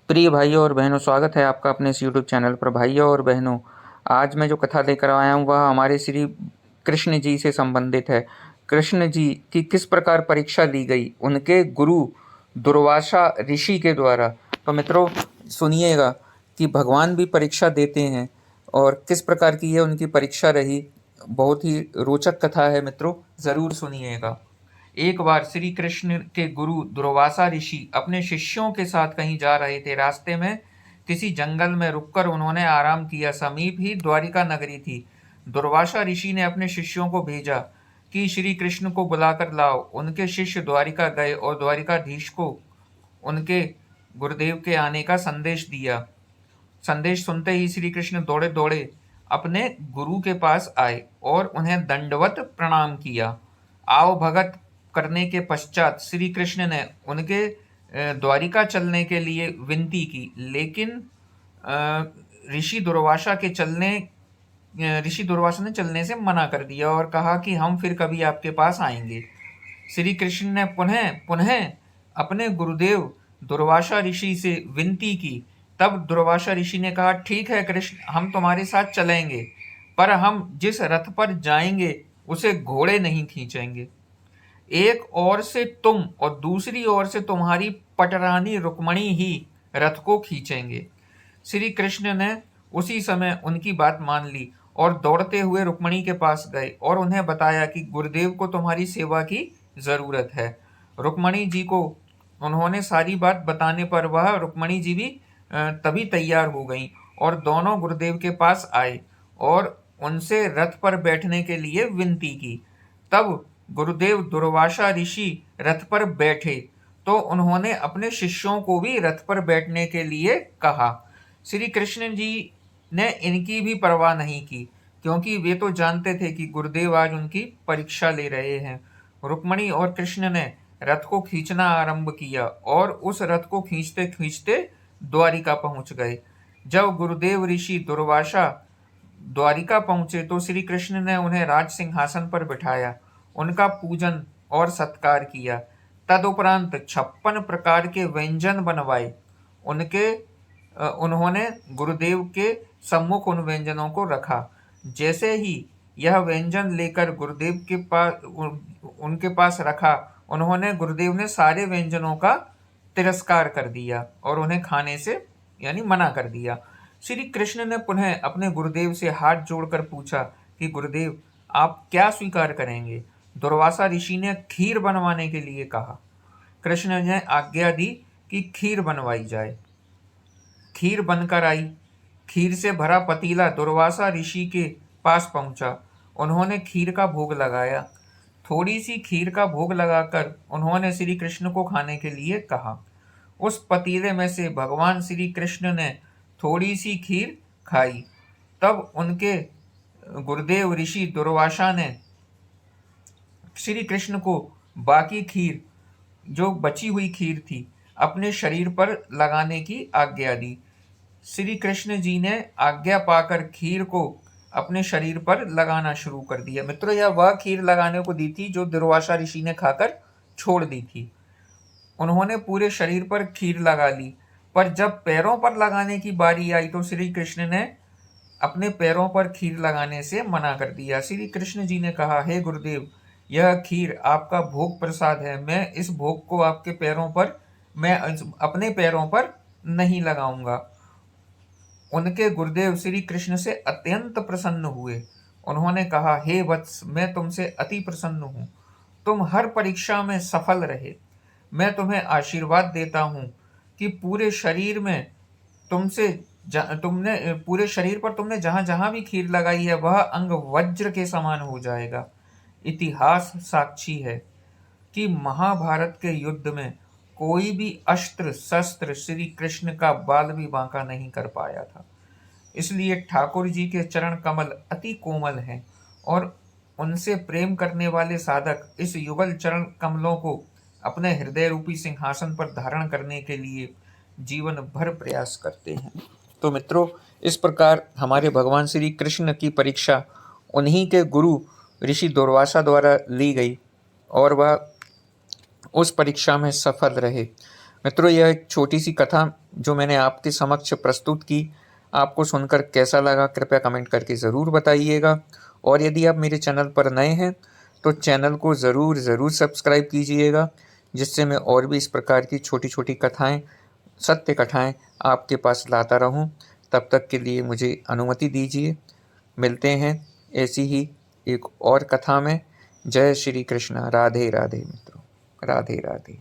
प्रिय भाइयों और बहनों, स्वागत है आपका अपने इस यूट्यूब चैनल पर। भाइयों और बहनों, आज मैं जो कथा लेकर आया हूँ वह हमारे श्री कृष्ण जी से संबंधित है। कृष्ण जी की किस प्रकार परीक्षा ली गई उनके गुरु दुर्वासा ऋषि के द्वारा। तो मित्रों, सुनिएगा कि भगवान भी परीक्षा देते हैं और किस प्रकार की ये उनकी परीक्षा रही। बहुत ही रोचक कथा है मित्रों, ज़रूर सुनिएगा। एक बार श्री कृष्ण के गुरु दुर्वासा ऋषि अपने शिष्यों के साथ कहीं जा रहे थे। रास्ते में किसी जंगल में रुककर उन्होंने आराम किया। समीप ही द्वारिका नगरी थी। दुर्वासा ऋषि ने अपने शिष्यों को भेजा कि श्री कृष्ण को बुलाकर लाओ। उनके शिष्य द्वारिका गए और द्वारिकाधीश को उनके गुरुदेव के आने का संदेश दिया। संदेश सुनते ही श्री कृष्ण दौड़े दौड़े अपने गुरु के पास आए और उन्हें दंडवत प्रणाम किया। आओ भगत करने के पश्चात श्री कृष्ण ने उनके द्वारिका चलने के लिए विनती की, लेकिन ऋषि दुर्वासा ने चलने से मना कर दिया और कहा कि हम फिर कभी आपके पास आएंगे। श्री कृष्ण ने पुनः पुनः अपने गुरुदेव दुर्वासा ऋषि से विनती की। तब दुर्वासा ऋषि ने कहा, ठीक है कृष्ण, हम तुम्हारे साथ चलेंगे, पर हम जिस रथ पर जाएंगे उसे घोड़े नहीं खींचेंगे। एक ओर से तुम और दूसरी ओर से तुम्हारी पटरानी रुक्मणी ही रथ को खींचेंगे। श्री कृष्ण ने उसी समय उनकी बात मान ली और दौड़ते हुए रुक्मणी के पास गए और उन्हें बताया कि गुरुदेव को तुम्हारी सेवा की जरूरत है। रुक्मणी जी को उन्होंने सारी बात बताने पर वह रुक्मणी जी भी तभी तैयार हो गईं और दोनों गुरुदेव के पास आए और उनसे रथ पर बैठने के लिए विनती की। तब गुरुदेव दुर्वासा ऋषि रथ पर बैठे तो उन्होंने अपने शिष्यों को भी रथ पर बैठने के लिए कहा। श्री कृष्ण जी ने इनकी भी परवाह नहीं की, क्योंकि वे तो जानते थे कि गुरुदेव आज उनकी परीक्षा ले रहे हैं। रुक्मणी और कृष्ण ने रथ को खींचना आरंभ किया और उस रथ को खींचते खींचते द्वारिका पहुंच गए। जब गुरुदेव ऋषि दुर्वासा द्वारिका पहुंचे तो श्री कृष्ण ने उन्हें राज सिंहासन पर बिठाया, उनका पूजन और सत्कार किया। तदुपरांत 56 प्रकार के व्यंजन बनवाए। उन्होंने गुरुदेव के सम्मुख उन व्यंजनों को रखा। जैसे ही यह व्यंजन लेकर गुरुदेव के पास उनके पास रखा, उन्होंने गुरुदेव ने सारे व्यंजनों का तिरस्कार कर दिया और उन्हें खाने से यानी मना कर दिया। श्री कृष्ण ने पुनः अपने गुरुदेव से हाथ जोड़कर पूछा कि गुरुदेव, आप क्या स्वीकार करेंगे। दुर्वासा ऋषि ने खीर बनवाने के लिए कहा। कृष्ण ने आज्ञा दी कि खीर बनवाई जाए। खीर बनकर आई। खीर से भरा पतीला दुर्वासा ऋषि के पास पहुंचा। उन्होंने खीर का भोग लगाया। थोड़ी सी खीर का भोग लगाकर उन्होंने श्री कृष्ण को खाने के लिए कहा। उस पतीले में से भगवान श्री कृष्ण ने थोड़ी सी खीर खाई। तब उनके गुरुदेव ऋषि दुर्वासा ने श्री कृष्ण को बाकी खीर, जो बची हुई खीर थी, अपने शरीर पर लगाने की आज्ञा दी। श्री कृष्ण जी ने आज्ञा पाकर खीर को अपने शरीर पर लगाना शुरू कर दिया। मित्रों, यह वह खीर लगाने को दी थी जो दुर्वासा ऋषि ने खाकर छोड़ दी थी। उन्होंने पूरे शरीर पर खीर लगा ली, पर जब पैरों पर लगाने की बारी आई तो श्री कृष्ण ने अपने पैरों पर खीर लगाने से मना कर दिया। श्री कृष्ण जी ने कहा, हे गुरुदेव, यह खीर आपका भोग प्रसाद है। मैं इस भोग को मैं अपने पैरों पर नहीं लगाऊंगा। उनके गुरुदेव श्री कृष्ण से अत्यंत प्रसन्न हुए। उन्होंने कहा, हे वत्स, मैं तुमसे अति प्रसन्न हूँ। तुम हर परीक्षा में सफल रहे। मैं तुम्हें आशीर्वाद देता हूँ कि पूरे शरीर पर तुमने जहां जहां भी खीर लगाई है वह अंग वज्र के समान हो जाएगा। इतिहास साक्षी है कि महाभारत के युद्ध में कोई भी अस्त्र शस्त्र श्री कृष्ण का बाल भी बांका नहीं कर पाया था। इसलिए ठाकुर जी के चरण कमल अति कोमल हैं और उनसे प्रेम करने वाले साधक इस युगल चरण कमलों को अपने हृदय रूपी सिंहासन पर धारण करने के लिए जीवन भर प्रयास करते हैं। तो मित्रों, इस प्रकार हमारे भगवान श्री कृष्ण की परीक्षा उन्हीं के गुरु ऋषि दुर्वासा द्वारा ली गई और वह उस परीक्षा में सफल रहे। मित्रों, यह एक छोटी सी कथा जो मैंने आपके समक्ष प्रस्तुत की, आपको सुनकर कैसा लगा कृपया कमेंट करके ज़रूर बताइएगा। और यदि आप मेरे चैनल पर नए हैं तो चैनल को ज़रूर सब्सक्राइब कीजिएगा, जिससे मैं और भी इस प्रकार की छोटी छोटी कथाएँ, सत्य कथाएँ आपके पास लाता रहूं। तब तक के लिए मुझे अनुमति दीजिए। मिलते हैं ऐसी ही एक और कथा में। जय श्री कृष्ण। राधे राधे मित्रों, राधे राधे।